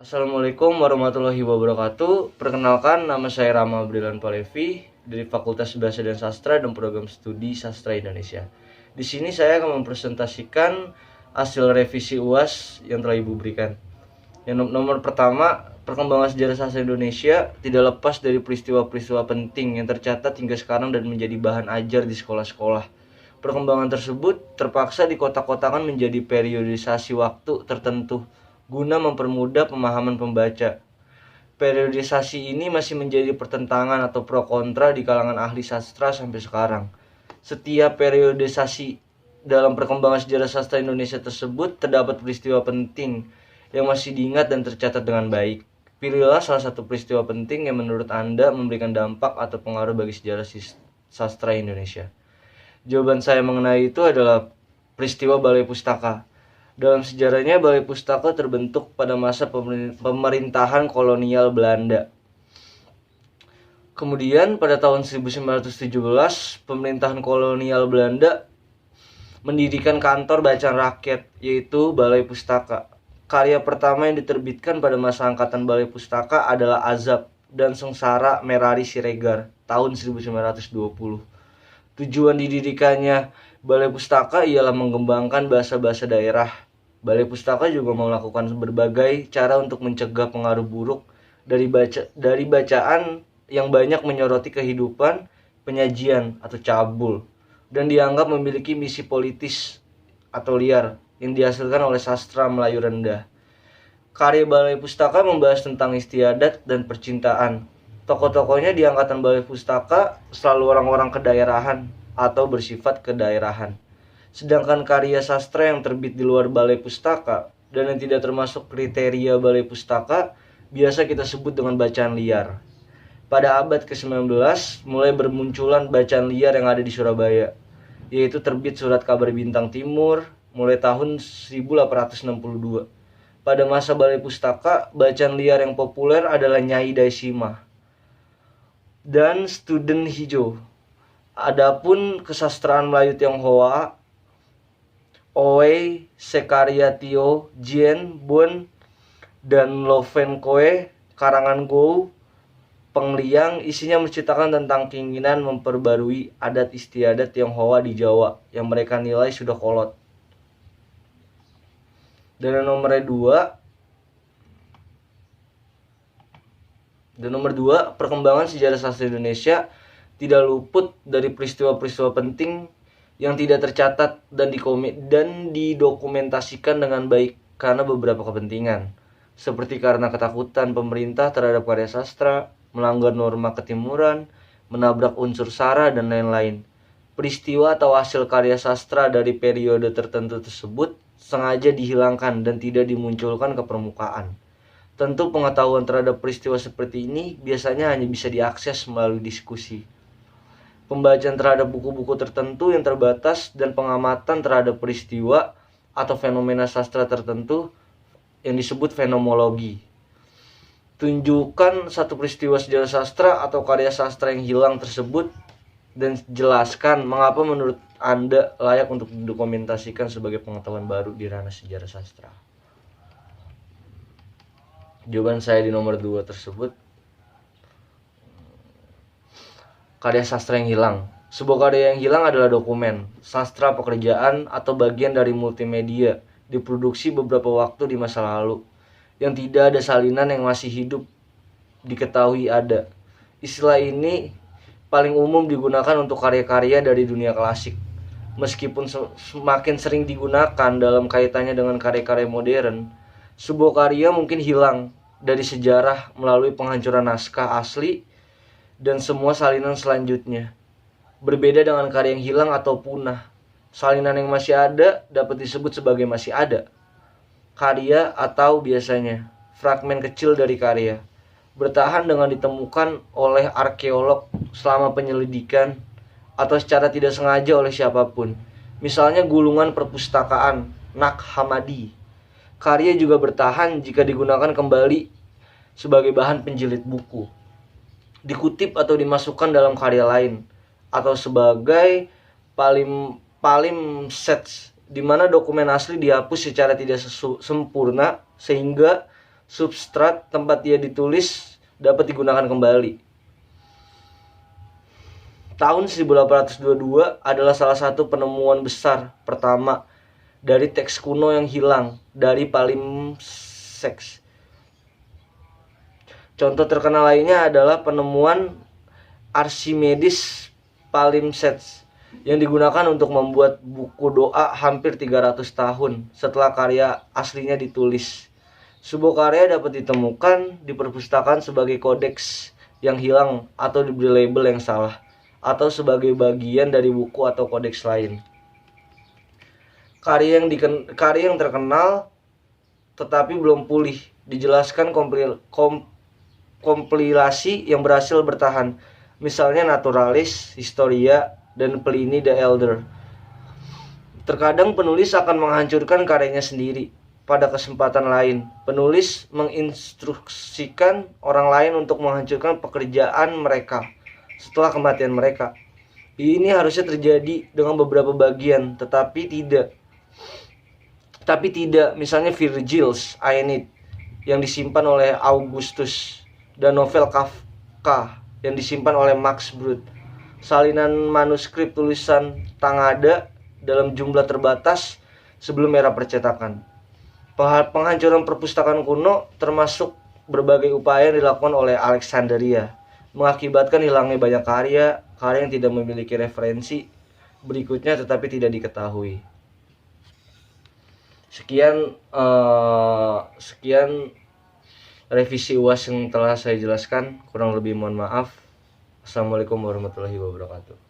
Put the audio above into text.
Assalamualaikum warahmatullahi wabarakatuh. Perkenalkan, nama saya Rama Brilan Palevi dari Fakultas Bahasa dan Sastra dan Program Studi Sastra Indonesia. Di sini saya akan mempresentasikan hasil revisi UAS yang telah Ibu berikan. Yang nomor pertama, perkembangan sejarah sastra Indonesia tidak lepas dari peristiwa-peristiwa penting yang tercatat hingga sekarang dan menjadi bahan ajar di sekolah-sekolah. Perkembangan tersebut terpaksa dikotak-kotakan menjadi periodisasi waktu tertentu guna mempermudah pemahaman pembaca. Periodisasi ini masih menjadi pertentangan atau pro kontra di kalangan ahli sastra sampai sekarang. Setiap periodisasi dalam perkembangan sejarah sastra Indonesia tersebut terdapat peristiwa penting yang masih diingat dan tercatat dengan baik. Pilihlah salah satu peristiwa penting yang menurut Anda memberikan dampak atau pengaruh bagi sejarah sastra Indonesia. Jawaban saya mengenai itu adalah peristiwa Balai Pustaka. Dalam sejarahnya, Balai Pustaka terbentuk pada masa pemerintahan kolonial Belanda. Kemudian pada tahun 1917, pemerintahan kolonial Belanda mendirikan kantor bacaan rakyat, yaitu Balai Pustaka. Karya pertama yang diterbitkan pada masa angkatan Balai Pustaka adalah Azab dan Sengsara Merari Siregar tahun 1920. Tujuan didirikannya Balai Pustaka ialah mengembangkan bahasa-bahasa daerah. Balai Pustaka juga melakukan berbagai cara untuk mencegah pengaruh buruk dari bacaan yang banyak menyoroti kehidupan, penyajian atau cabul, dan dianggap memiliki misi politis atau liar yang dihasilkan oleh sastra Melayu rendah. Karya Balai Pustaka membahas tentang istiadat dan percintaan. Tokoh-tokohnya di angkatan Balai Pustaka selalu orang-orang kedaerahan atau bersifat kedaerahan. Sedangkan karya sastra yang terbit di luar Balai Pustaka dan yang tidak termasuk kriteria Balai Pustaka biasa kita sebut dengan bacaan liar. Pada abad ke-19 mulai bermunculan bacaan liar yang ada di Surabaya, yaitu terbit Surat Kabar Bintang Timur mulai tahun 1862. Pada masa Balai Pustaka, bacaan liar yang populer adalah Nyai Daisima dan Student Hijau. Adapun kesastraan Melayu Tionghoa, Owe, Sekaryatio, Jien, Bun, dan Lovenkoe, karangan Gou, Pengliang, isinya menceritakan tentang keinginan memperbarui adat istiadat Tionghoa di Jawa yang mereka nilai sudah kolot. Dan nomor dua, perkembangan sejarah sastra Indonesia tidak luput dari peristiwa-peristiwa penting yang tidak tercatat dan didokumentasikan dengan baik karena beberapa kepentingan, seperti karena ketakutan pemerintah terhadap karya sastra, melanggar norma ketimuran, menabrak unsur sara, dan lain-lain. Peristiwa atau hasil karya sastra dari periode tertentu tersebut sengaja dihilangkan dan tidak dimunculkan ke permukaan. Tentu pengetahuan terhadap peristiwa seperti ini biasanya hanya bisa diakses melalui diskusi, pembacaan terhadap buku-buku tertentu yang terbatas, dan pengamatan terhadap peristiwa atau fenomena sastra tertentu yang disebut fenomenologi. Tunjukkan satu peristiwa sejarah sastra atau karya sastra yang hilang tersebut dan jelaskan mengapa menurut Anda layak untuk didokumentasikan sebagai pengetahuan baru di ranah sejarah sastra. Jawaban saya di nomor 2 tersebut, karya sastra yang hilang. Sebuah karya yang hilang adalah dokumen, sastra, pekerjaan, atau bagian dari multimedia diproduksi beberapa waktu di masa lalu yang tidak ada salinan yang masih hidup diketahui ada. Istilah ini paling umum digunakan untuk karya-karya dari dunia klasik. Meskipun semakin sering digunakan dalam kaitannya dengan karya-karya modern, sebuah karya mungkin hilang dari sejarah melalui penghancuran naskah asli dan semua salinan selanjutnya. Berbeda dengan karya yang hilang atau punah, salinan yang masih ada dapat disebut sebagai masih ada. Karya atau biasanya fragmen kecil dari karya bertahan dengan ditemukan oleh arkeolog selama penyelidikan atau secara tidak sengaja oleh siapapun. Misalnya gulungan perpustakaan Nag Hammadi. Karya juga bertahan jika digunakan kembali sebagai bahan penjilid buku, dikutip atau dimasukkan dalam karya lain, atau sebagai palimpsest, di mana dokumen asli dihapus secara tidak sempurna sehingga substrat tempat ia ditulis dapat digunakan kembali. Tahun 1822 adalah salah satu penemuan besar pertama dari teks kuno yang hilang dari palimpsest. Contoh terkenal lainnya adalah penemuan Archimedes palimpsest yang digunakan untuk membuat buku doa hampir 300 tahun setelah karya aslinya ditulis. Sebuah karya dapat ditemukan di perpustakaan sebagai kodeks yang hilang atau diberi label yang salah, atau sebagai bagian dari buku atau kodeks lain. Karya yang terkenal tetapi belum pulih dijelaskan kompilasi yang berhasil bertahan, misalnya Naturalis, Historia, dan Pliny the Elder. Terkadang penulis akan menghancurkan karyanya sendiri. Pada kesempatan lain, penulis menginstruksikan orang lain untuk menghancurkan pekerjaan mereka setelah kematian mereka. Ini harusnya terjadi dengan beberapa bagian, tetapi tidak. Misalnya Virgil's Aeneid yang disimpan oleh Augustus dan novel Kafka yang disimpan oleh Max Brod. Salinan manuskrip tulisan Tangada dalam jumlah terbatas sebelum era percetakan. Penghancuran perpustakaan kuno termasuk berbagai upaya yang dilakukan oleh Alexandria, mengakibatkan hilangnya banyak karya yang tidak memiliki referensi berikutnya tetapi tidak diketahui. Sekian revisi UAS yang telah saya jelaskan, kurang lebih mohon maaf. Assalamualaikum warahmatullahi wabarakatuh.